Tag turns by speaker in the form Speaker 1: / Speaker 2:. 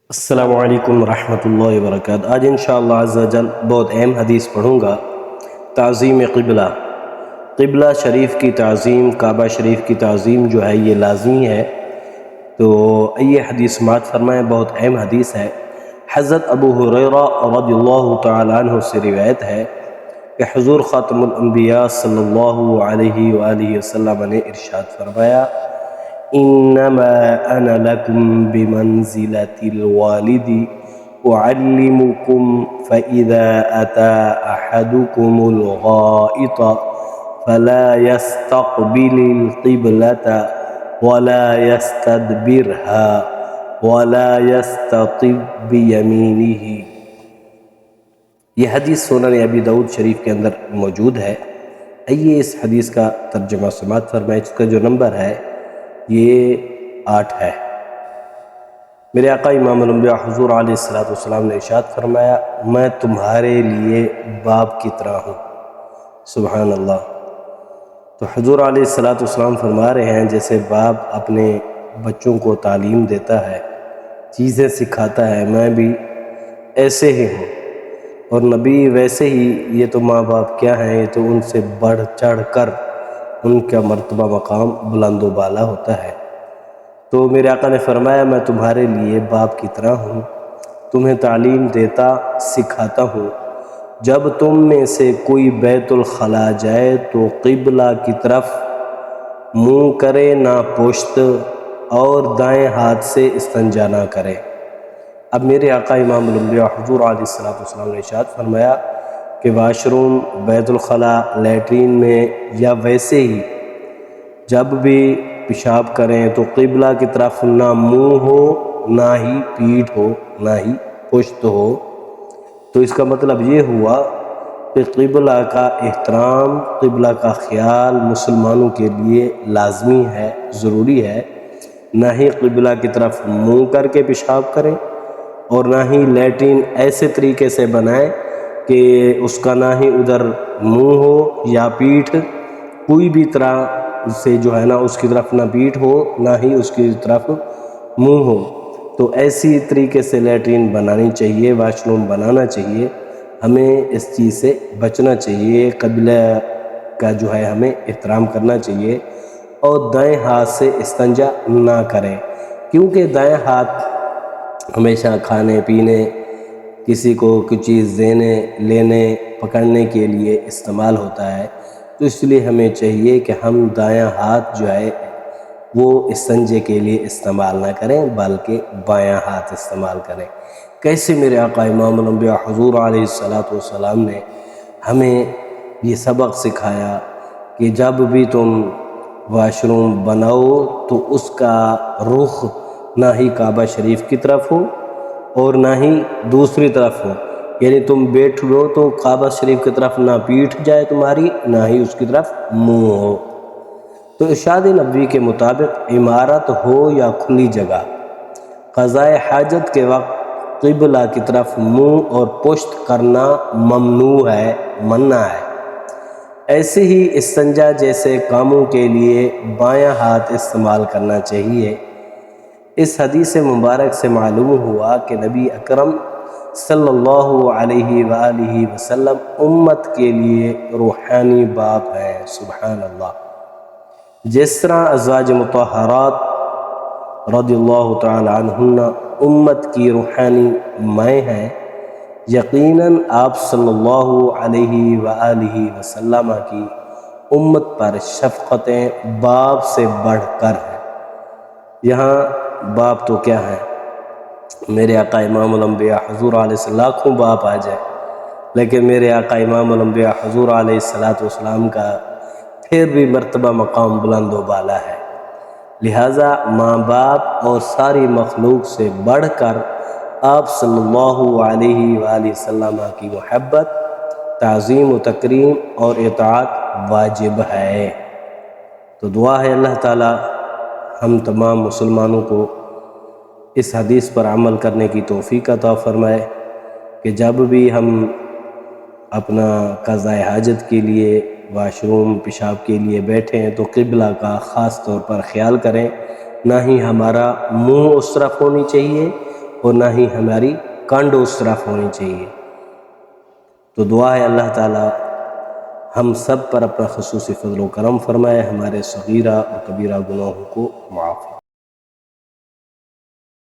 Speaker 1: السلام علیکم ورحمۃ اللہ وبرکاتہ۔ آج انشاءاللہ عز و جل بہت اہم حدیث پڑھوں گا، تعظیم قبلہ۔ قبلہ شریف کی تعظیم، کعبہ شریف کی تعظیم جو ہے یہ لازمی ہے۔ تو یہ حدیث سماعت فرمائیں، بہت اہم حدیث ہے۔ حضرت ابو ہریرہ رضی اللہ تعالی عنہ سے روایت ہے کہ حضور خاتم الانبیاء صلی اللہ علیہ وآلہ وسلم نے ارشاد فرمایا، انما انا لکم بمنزلۃ الوالد اعلمکم فاذا اتى احدکم الغائط فلا يستقبل القبلة ولا يستدبرها ولا يستطب بيمينه۔ یہ حدیث سنن ابی داؤد شریف کے اندر موجود ہے۔ آئیے اس حدیث کا ترجمہ سماعت فرمائیں۔ اس کا جو نمبر ہے یہ 8 ہے۔ میرے آقا امام الانبیاء حضور علیہ السلام نے ارشاد فرمایا، میں تمہارے لیے باپ کی طرح ہوں۔ سبحان اللہ۔ تو حضور علیہ السلام فرما رہے ہیں جیسے باپ اپنے بچوں کو تعلیم دیتا ہے، چیزیں سکھاتا ہے، میں بھی ایسے ہی ہوں۔ اور نبی ویسے ہی، یہ تو ماں باپ کیا ہیں، یہ تو ان سے بڑھ چڑھ کر ان کا مرتبہ مقام بلند و بالا ہوتا ہے۔ تو میرے آقا نے فرمایا، میں تمہارے لیے باپ کی طرح ہوں، تمہیں تعلیم دیتا سکھاتا ہوں۔ جب تم میں سے کوئی بیت الخلاء جائے تو قبلہ کی طرف منہ کرے نہ پشت، اور دائیں ہاتھ سے استنجا نہ کرے۔ اب میرے آقا امام الانبیاء حضور علیہ السلام نے ارشاد فرمایا کہ واش روم، بیت الخلاء، لیٹرین میں یا ویسے ہی جب بھی پیشاب کریں تو قبلہ کی طرف نہ منہ ہو، نہ ہی پیٹھ ہو، نہ ہی پشت ہو۔ تو اس کا مطلب یہ ہوا کہ قبلہ کا احترام، قبلہ کا خیال مسلمانوں کے لیے لازمی ہے، ضروری ہے۔ نہ ہی قبلہ کی طرف منہ کر کے پیشاب کریں، اور نہ ہی لیٹرین ایسے طریقے سے بنائیں کہ اس کا نہ ہی ادھر منہ ہو یا پیٹھ، کوئی بھی طرح سے جو ہے نا اس کی طرف نہ پیٹھ ہو، نہ ہی اس کی طرف منہ ہو۔ تو ایسی طریقے سے لیٹرین بنانی چاہیے، واش روم بنانا چاہیے۔ ہمیں اس چیز سے بچنا چاہیے، قبلہ کا جو ہے ہمیں احترام کرنا چاہیے، اور دائیں ہاتھ سے استنجا نہ کریں، کیونکہ دائیں ہاتھ ہمیشہ کھانے پینے، کسی کو کوئی چیز دینے لینے پکڑنے کے لیے استعمال ہوتا ہے۔ تو اس لیے ہمیں چاہیے کہ ہم دایاں ہاتھ جو ہے وہ استنجے کے لیے استعمال نہ کریں، بلکہ بایاں ہاتھ استعمال کریں۔ کیسے میرے آقا امام الانبیاء حضور علیہ السلام نے ہمیں یہ سبق سکھایا کہ جب بھی تم واش روم بناؤ تو اس کا رخ نہ ہی کعبہ شریف کی طرف ہو اور نہ ہی دوسری طرف ہو، یعنی تم بیٹھو تو کعبہ شریف کی طرف نہ پیٹھ جائے تمہاری، نہ ہی اس کی طرف منہ ہو۔ تو ارشاد نبوی کے مطابق عمارت ہو یا کھلی جگہ، قضاء حاجت کے وقت قبلہ کی طرف منہ اور پشت کرنا ممنوع ہے، منع ہے۔ ایسے ہی استنجا جیسے کاموں کے لیے بایاں ہاتھ استعمال کرنا چاہیے۔ اس حدیث مبارک سے معلوم ہوا کہ نبی اکرم صلی اللہ علیہ وآلہ وسلم امت کے لیے روحانی باپ ہیں۔ سبحان اللہ۔ جس طرح ازواج مطہرات رضی اللہ تعالی عنہن امت کی روحانی مائیں ہیں، یقیناً آپ صلی اللہ علیہ وآلہ وسلم کی امت پر شفقتیں باپ سے بڑھ کر ہیں۔ یہاں باپ تو کیا ہے، میرے آقا امام الانبیاء حضور علیہ السلام، لاکھوں باپ آ جائے، لیکن میرے آقا امام الانبیاء حضور علیہ السلام کا پھر بھی مرتبہ مقام بلند و بالا ہے۔ لہٰذا ماں باپ اور ساری مخلوق سے بڑھ کر آپ صلی اللہ علیہ وآلہ وسلم کی محبت، تعظیم و تکریم اور اطاعت واجب ہے۔ تو دعا ہے اللہ تعالی ہم تمام مسلمانوں کو اس حدیث پر عمل کرنے کی توفیق عطا فرمائے کہ جب بھی ہم اپنا قضاء حاجت کے لیے واش روم، پیشاب کے لیے بیٹھیں تو قبلہ کا خاص طور پر خیال کریں، نہ ہی ہمارا منہ اس طرف ہونی چاہیے اور نہ ہی ہماری کانڈ اس طرف ہونی چاہیے۔ تو دعا ہے اللہ تعالیٰ ہم سب پر اپنا خصوصی فضل و کرم فرمائے، ہمارے صغیرہ اور کبیرہ گناہوں کو معاف